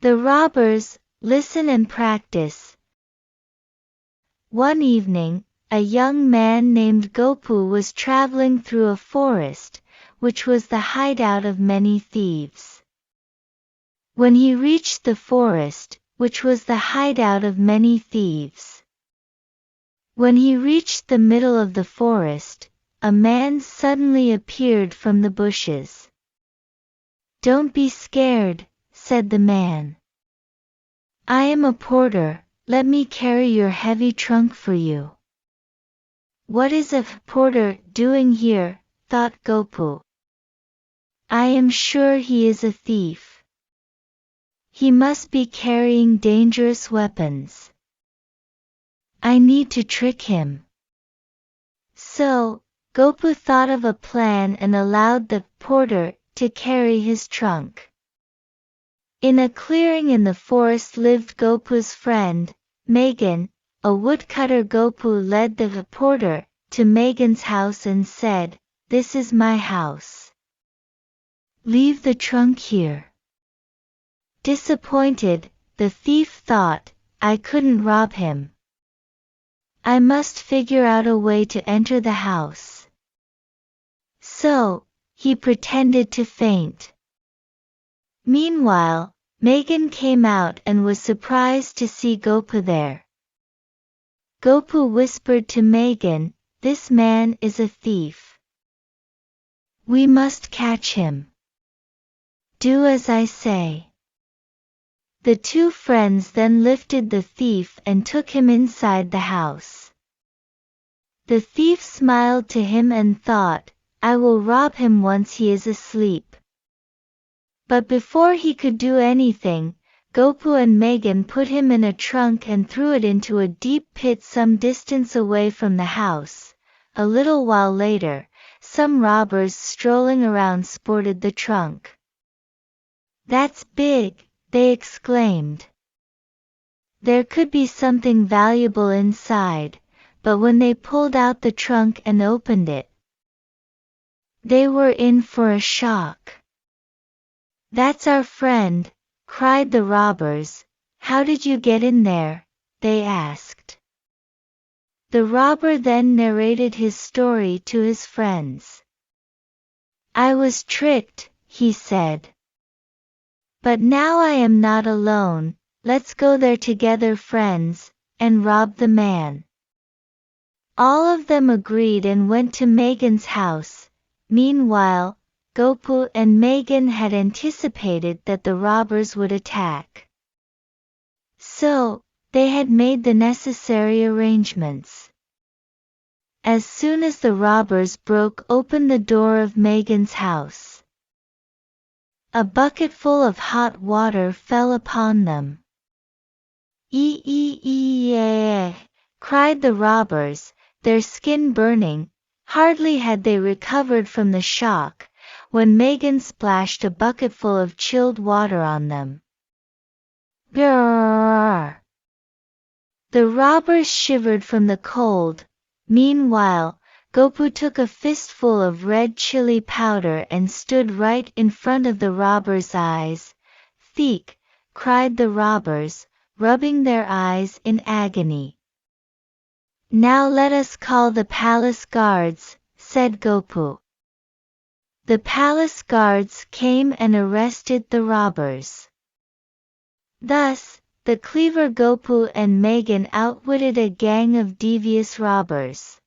The robbers, listen and practice. One evening, a young man named Gopu was traveling through a forest, which was the hideout of many thieves. When he reached the forest, which was the hideout of many thieves. When he reached the middle of the forest, a man suddenly appeared from the bushes. "Don't be scared," said the man. "I am a porter, let me carry your heavy trunk for you." "What is a porter doing here?" thought Gopu. "I am sure he is a thief. He must be carrying dangerous weapons. I need to trick him." So, Gopu thought of a plan and allowed the porter to carry his trunk. In a clearing in the forest lived Gopu's friend, Megan, a woodcutter. Gopu led the porter to Megan's house and said, "This is my house. Leave the trunk here." Disappointed, the thief thought, "I couldn't rob him. I must figure out a way to enter the house." So, he pretended to faint. Meanwhile, Megan came out and was surprised to see Gopu there. Gopu whispered to Megan, "This man is a thief. We must catch him. Do as I say." The two friends then lifted the thief and took him inside the house. The thief smiled to him and thought, "I will rob him once he is asleep." But before he could do anything, Gopu and Megan put him in a trunk and threw it into a deep pit some distance away from the house. A little while later, some robbers strolling around sported the trunk. "That's big," they exclaimed. There could be something valuable inside, but when they pulled out the trunk and opened it, they were in for a shock. "That's our friend," cried the robbers. "How did you get in there?" they asked. The robber then narrated his story to his friends. "I was tricked," he said. "But now I am not alone, let's go there together friends, and rob the man." All of them agreed and went to Megan's house. Meanwhile, Gopu and Megan had anticipated that the robbers would attack. So, they had made the necessary arrangements. As soon as the robbers broke open the door of Megan's house, a bucketful of hot water fell upon them. "Ee!" cried the robbers, their skin burning. Hardly had they recovered from the shock, when Megan splashed a bucketful of chilled water on them. Grrrr! The robbers shivered from the cold. Meanwhile, Gopu took a fistful of red chili powder and stood right in front of the robbers' eyes. "Thiek!" cried the robbers, rubbing their eyes in agony. "Now let us call the palace guards," said Gopu. The palace guards came and arrested the robbers. Thus, the clever Gopu and Megan outwitted a gang of devious robbers.